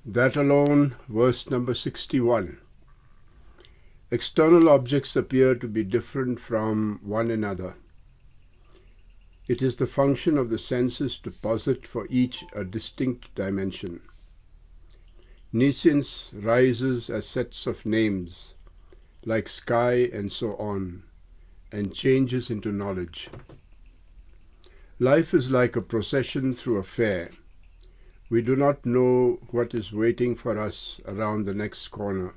That alone, verse number 61. External objects appear to be different from one another. It is the function of the senses to posit for each a distinct dimension. Nescience rises as sets of names, like sky and so on, and changes into knowledge. Life is like a procession through a fair. We do not know what is waiting for us around the next corner.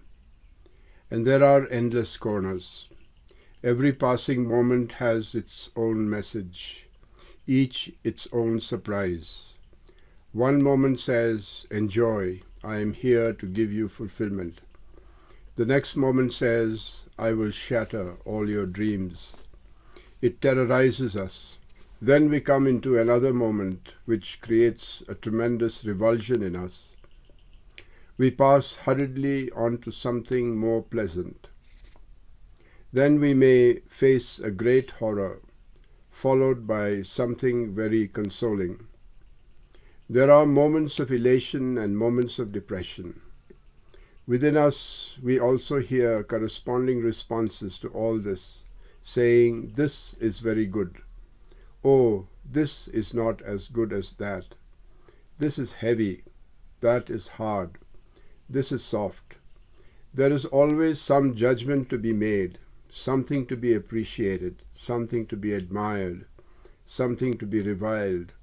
And there are endless corners. Every passing moment has its own message, each its own surprise. One moment says, "Enjoy, I am here to give you fulfillment." The next moment says, "I will shatter all your dreams." It terrorizes us. Then we come into another moment which creates a tremendous revulsion in us. We pass hurriedly on to something more pleasant. Then we may face a great horror, followed by something very consoling. There are moments of elation and moments of depression. Within us, we also hear corresponding responses to all this, saying, "This is very good." "Oh, this is not as good as that." "This is heavy." "That is hard." "This is soft." There is always some judgment to be made, something to be appreciated, something to be admired, something to be reviled.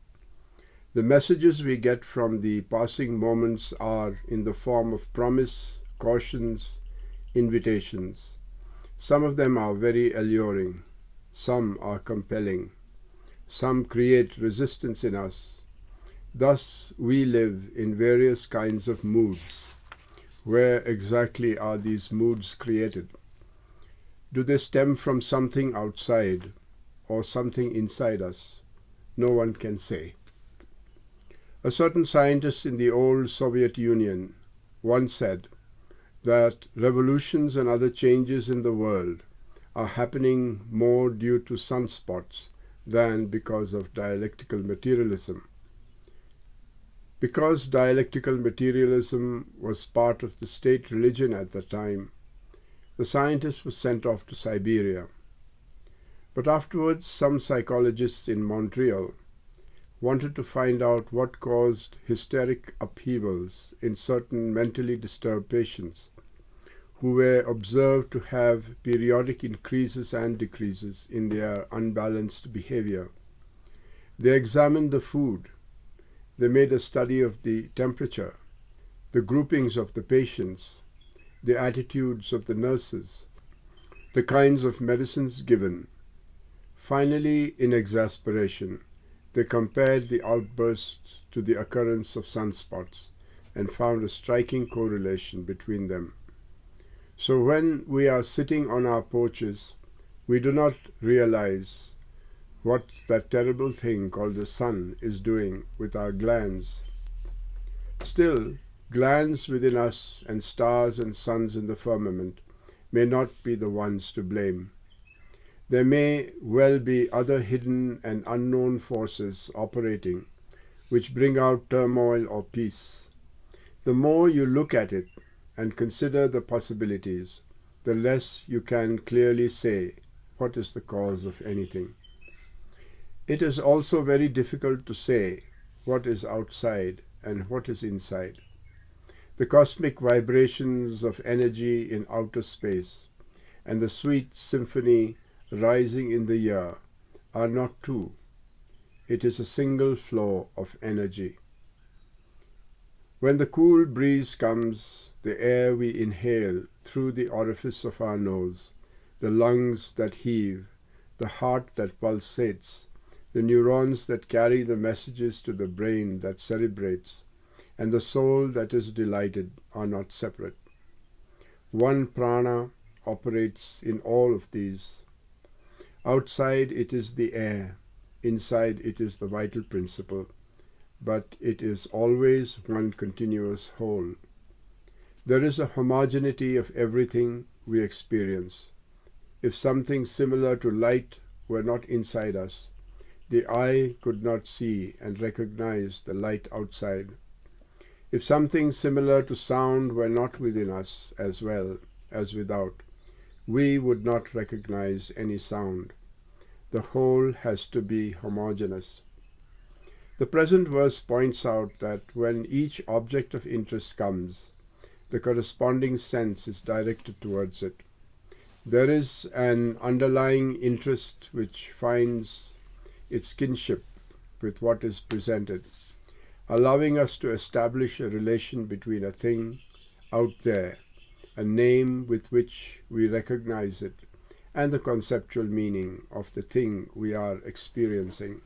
The messages we get from the passing moments are in the form of promise, cautions, invitations. Some of them are very alluring, some are compelling, some create resistance in us. Thus we live in various kinds of moods. Where exactly are these moods created? Do they stem from something outside or something inside us? No one can say. A certain scientist in the old Soviet Union once said that revolutions and other changes in the world are happening more due to sunspots than because of dialectical materialism. Because dialectical materialism was part of the state religion at the time, the scientist was sent off to Siberia. But afterwards, some psychologists in Montreal wanted to find out what caused hysteric upheavals in certain mentally disturbed patients who were observed to have periodic increases and decreases in their unbalanced behavior. They examined the food. They made a study of the temperature, the groupings of the patients, the attitudes of the nurses, the kinds of medicines given. Finally, in exasperation, they compared the outbursts to the occurrence of sunspots and found a striking correlation between them. So when we are sitting on our porches, we do not realize what that terrible thing called the sun is doing with our glands. Still, glands within us and stars and suns in the firmament may not be the ones to blame. There may well be other hidden and unknown forces operating which bring out turmoil or peace. The more you look at it and consider the possibilities, the less you can clearly say what is the cause of anything. It is also very difficult to say what is outside and what is inside. The cosmic vibrations of energy in outer space and the sweet symphony rising in the air are not two. It is a single flow of energy. When the cool breeze comes, the air we inhale through the orifice of our nose, the lungs that heave, the heart that pulsates, the neurons that carry the messages to the brain that cerebrates, and the soul that is delighted are not separate. One prana operates in all of these. Outside it is the air, inside it is the vital principle, but it is always one continuous whole. There is a homogeneity of everything we experience. If something similar to light were not inside us, the eye could not see and recognize the light outside. If something similar to sound were not within us as well as without, we would not recognize any sound. The whole has to be homogeneous. The present verse points out that when each object of interest comes, the corresponding sense is directed towards it. There is an underlying interest which finds its kinship with what is presented, allowing us to establish a relation between a thing out there, a name with which we recognize it, and the conceptual meaning of the thing we are experiencing.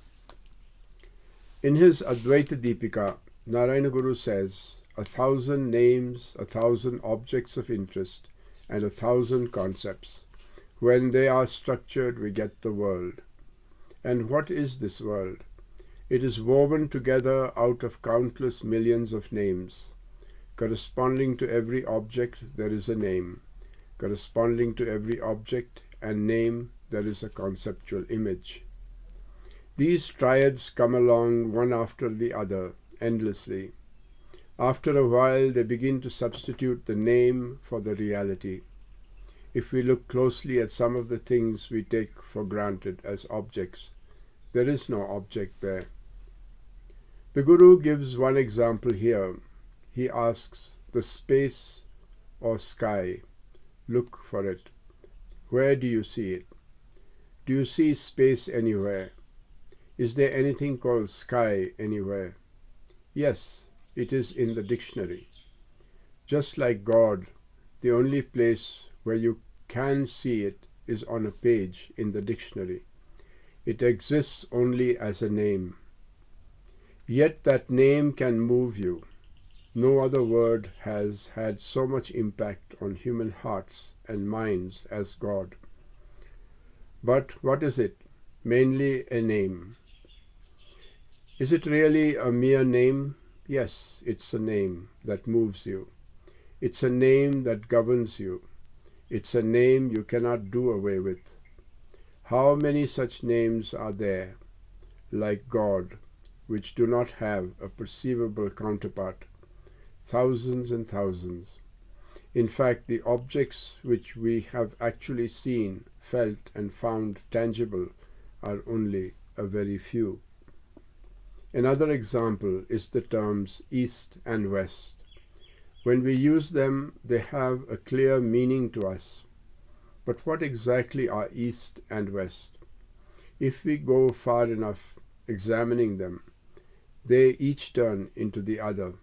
In his Advaita Deepika, Narayana Guru says, 1,000 names, 1,000 objects of interest, and 1,000 concepts. When they are structured, we get the world. And what is this world? It is woven together out of countless millions of names. Corresponding to every object, there is a name. Corresponding to every object and name, there is a conceptual image. These triads come along one after the other, endlessly. After a while, they begin to substitute the name for the reality. If we look closely at some of the things we take for granted as objects, there is no object there. The Guru gives one example here. He asks, the space or sky, look for it. Where do you see it? Do you see space anywhere? Is there anything called sky anywhere? Yes, it is in the dictionary. Just like God, the only place where you can see it is on a page in the dictionary. It exists only as a name. Yet that name can move you. No other word has had so much impact on human hearts and minds as God. But what is it? Mainly a name. Is it really a mere name? Yes, it's a name that moves you. It's a name that governs you. It's a name you cannot do away with. How many such names are there, like God, which do not have a perceivable counterpart? Thousands and thousands. In fact, the objects which we have actually seen, felt, and found tangible are only a very few. Another example is the terms East and West. When we use them, they have a clear meaning to us. But what exactly are East and West? If we go far enough examining them, they each turn into the other.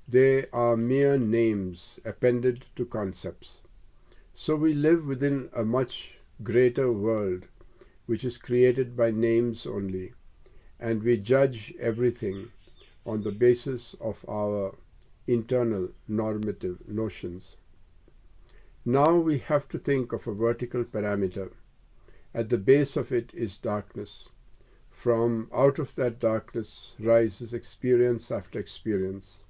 They are mere names appended to concepts. So we live within a much greater world, which is created by names only, and we judge everything on the basis of our internal normative notions. Now we have to think of a vertical parameter. At the base of it is darkness. From out of that darkness rises experience after experience.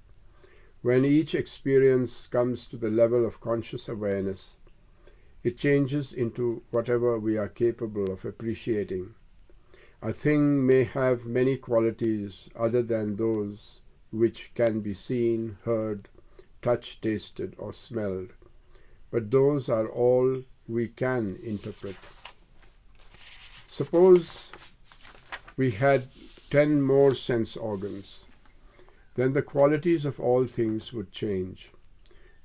When each experience comes to the level of conscious awareness, it changes into whatever we are capable of appreciating. A thing may have many qualities other than those which can be seen, heard, touched, tasted, or smelled, but those are all we can interpret. Suppose we had 10 more sense organs, then the qualities of all things would change.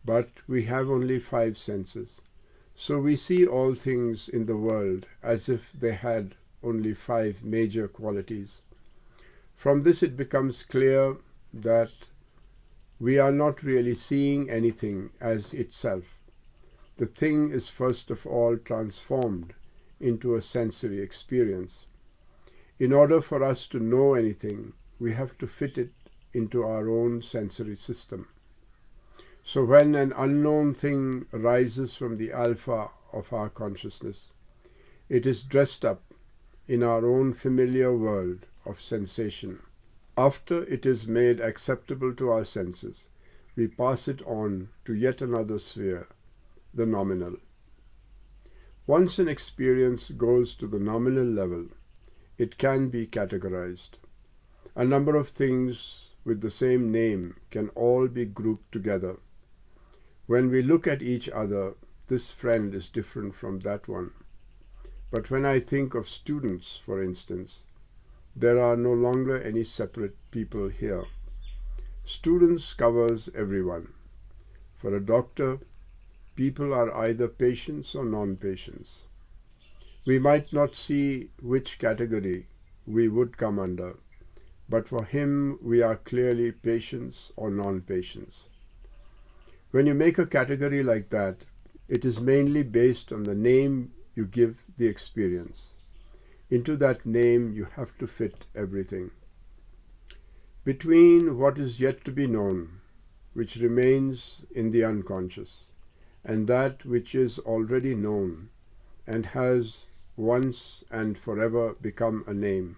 But we have only 5 senses, so we see all things in the world as if they had only 5 major qualities. From this it becomes clear that we are not really seeing anything as itself. The thing is first of all transformed into a sensory experience. In order for us to know anything, we have to fit it into our own sensory system. So when an unknown thing arises from the alpha of our consciousness, it is dressed up in our own familiar world of sensation. After it is made acceptable to our senses, we pass it on to yet another sphere, the nominal. Once an experience goes to the nominal level, it can be categorized. A number of things with the same name can all be grouped together. When we look at each other, this friend is different from that one. But when I think of students, for instance, there are no longer any separate people here. Students covers everyone. For a doctor, people are either patients or non-patients. We might not see which category we would come under, but for him we are clearly patients or non-patients. When you make a category like that, it is mainly based on the name you give the experience. Into that name you have to fit everything. Between what is yet to be known, which remains in the unconscious, and that which is already known and has once and forever become a name,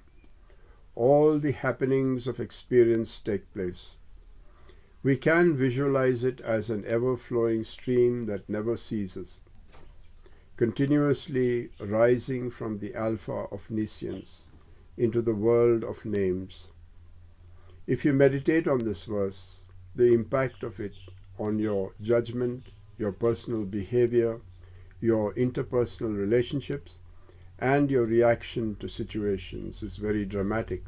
all the happenings of experience take place. We can visualize it as an ever-flowing stream that never ceases, continuously rising from the alpha of nescience into the world of names. If you meditate on this verse, the impact of it on your judgment, your personal behavior, your interpersonal relationships, and your reaction to situations is very dramatic.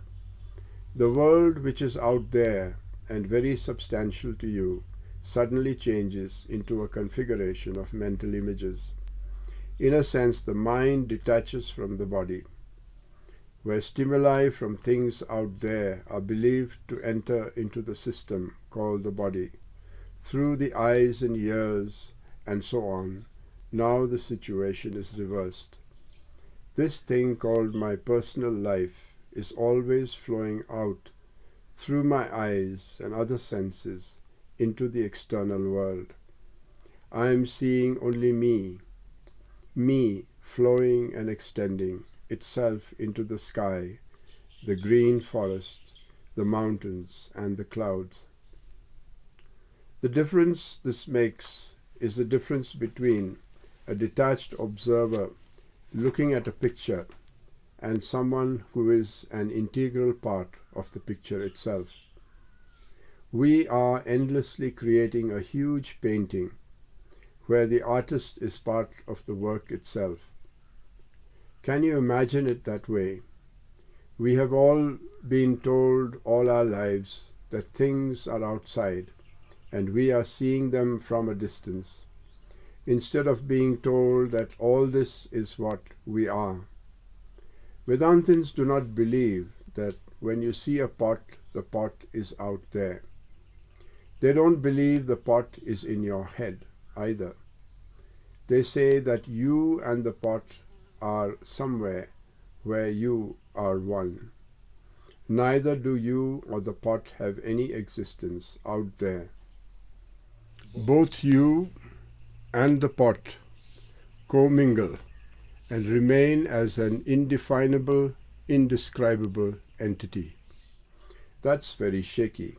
The world which is out there and very substantial to you suddenly changes into a configuration of mental images. In a sense, the mind detaches from the body, where stimuli from things out there are believed to enter into the system called the body, through the eyes and ears, and so on. Now the situation is reversed. This thing called my personal life is always flowing out through my eyes and other senses into the external world. I am seeing only me flowing and extending itself into the sky, the green forest, the mountains, and the clouds. The difference this makes is the difference between a detached observer looking at a picture and someone who is an integral part of the picture itself. We are endlessly creating a huge painting where the artist is part of the work itself. Can you imagine it that way? We have all been told all our lives that things are outside and we are seeing them from a distance, instead of being told that all this is what we are. Vedantins do not believe that when you see a pot, the pot is out there. They don't believe the pot is in your head either. They say that you and the pot are somewhere where you are one. Neither do you or the pot have any existence out there. Both you and the pot commingle and remain as an indefinable, indescribable entity. That's very shaky,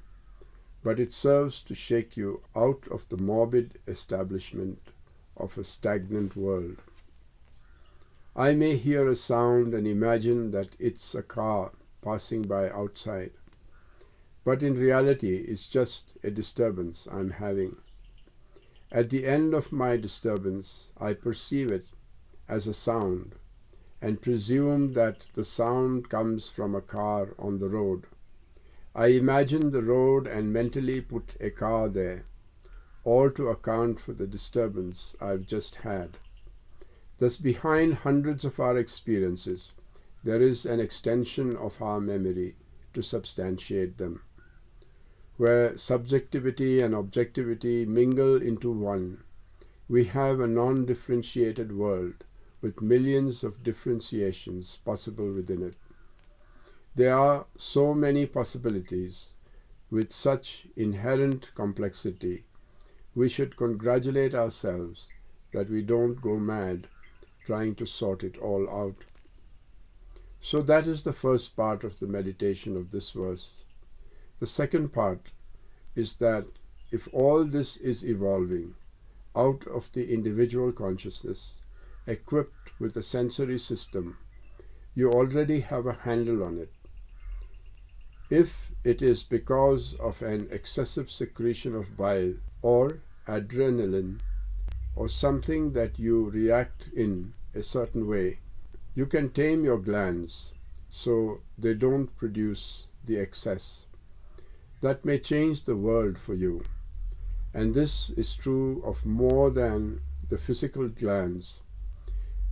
but it serves to shake you out of the morbid establishment of a stagnant world. I may hear a sound and imagine that it's a car passing by outside, but in reality it's just a disturbance I'm having. At the end of my disturbance, I perceive it as a sound and presume that the sound comes from a car on the road. I imagine the road and mentally put a car there, all to account for the disturbance I've just had. Thus, behind hundreds of our experiences, there is an extension of our memory to substantiate them, where subjectivity and objectivity mingle into one. We have a non-differentiated world with millions of differentiations possible within it. There are so many possibilities with such inherent complexity. We should congratulate ourselves that we don't go mad trying to sort it all out. So that is the first part of the meditation of this verse. The second part is that if all this is evolving out of the individual consciousness, equipped with a sensory system, you already have a handle on it. If it is because of an excessive secretion of bile or adrenaline or something that you react in a certain way, you can tame your glands so they don't produce the excess. That may change the world for you. And this is true of more than the physical glands.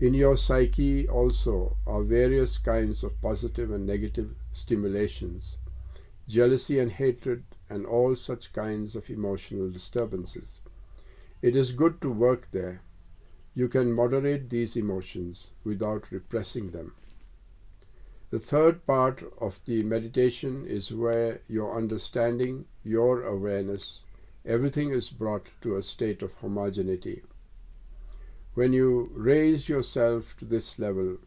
In your psyche also are various kinds of positive and negative stimulations, jealousy and hatred, and all such kinds of emotional disturbances. It is good to work there. You can moderate these emotions without repressing them. The third part of the meditation is where your understanding, your awareness, everything is brought to a state of homogeneity. When you raise yourself to this level,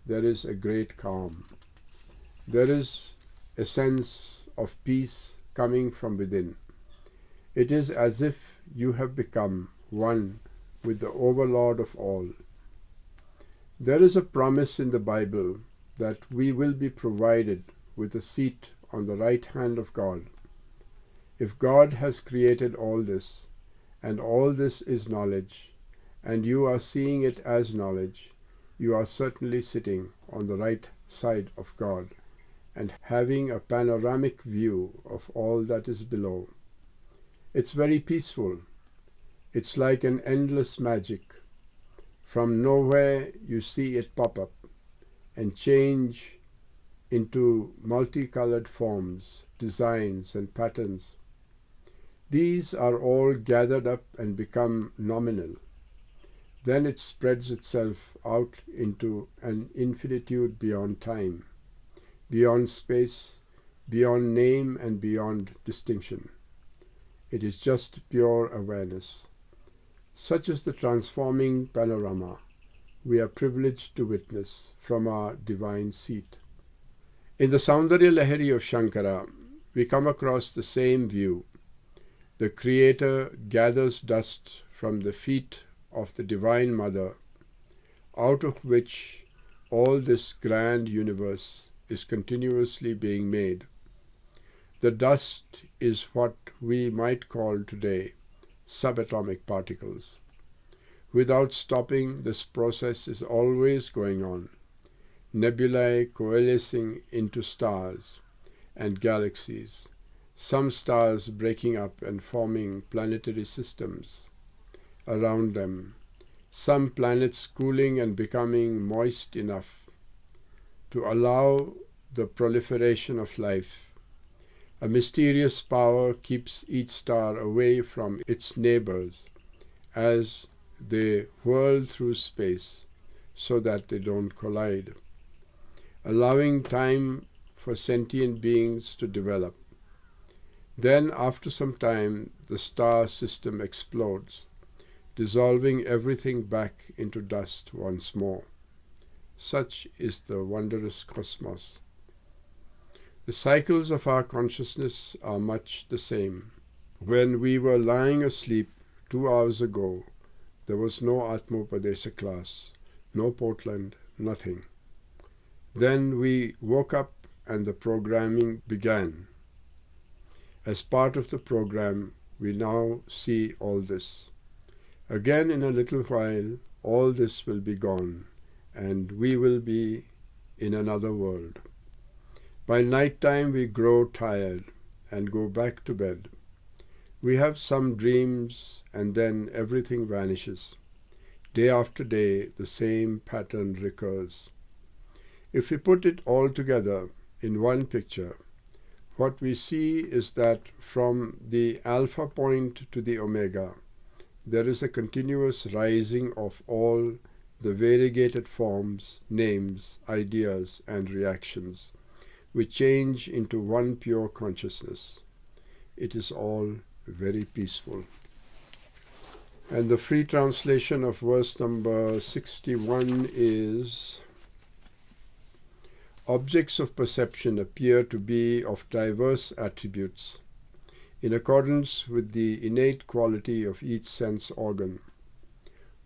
there is a great calm. There is a sense of peace coming from within. It is as if you have become one with the overlord of all. There is a promise in the Bible that we will be provided with a seat on the right hand of God. If God has created all this, and all this is knowledge, and you are seeing it as knowledge, you are certainly sitting on the right side of God and having a panoramic view of all that is below. It's very peaceful. It's like an endless magic. From nowhere you see it pop up and change into multicolored forms, designs, and patterns. These are all gathered up and become nominal. Then it spreads itself out into an infinitude beyond time, beyond space, beyond name, and beyond distinction. It is just pure awareness. Such is the transforming panorama we are privileged to witness from our divine seat. In the Saundarya Lahari of Shankara, we come across the same view. The Creator gathers dust from the feet of the Divine Mother, out of which all this grand universe is continuously being made. The dust is what we might call today subatomic particles. Without stopping, this process is always going on. Nebulae coalescing into stars and galaxies, some stars breaking up and forming planetary systems around them, some planets cooling and becoming moist enough to allow the proliferation of life. A mysterious power keeps each star away from its neighbors as they whirl through space so that they don't collide, allowing time for sentient beings to develop. Then, after some time, the star system explodes, dissolving everything back into dust once more. Such is the wondrous cosmos. The cycles of our consciousness are much the same. When we were lying asleep 2 hours ago, there was no Atmopadesha class, no Portland, nothing. Then we woke up and the programming began. As part of the program, we now see all this. Again, in a little while, all this will be gone, and we will be in another world. By night time, we grow tired and go back to bed. We have some dreams, and then everything vanishes. Day after day, the same pattern recurs. If we put it all together in one picture, what we see is that from the alpha point to the omega, there is a continuous rising of all the variegated forms, names, ideas, and reactions, which change into one pure consciousness. It is all very peaceful. And the free translation of verse number 61 is, objects of perception appear to be of diverse attributes, in accordance with the innate quality of each sense organ.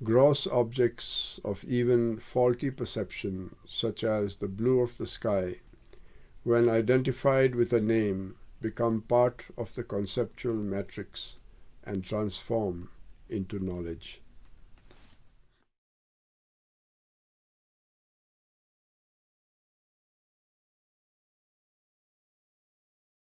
Gross objects of even faulty perception, such as the blue of the sky, when identified with a name, become part of the conceptual matrix and transform into knowledge.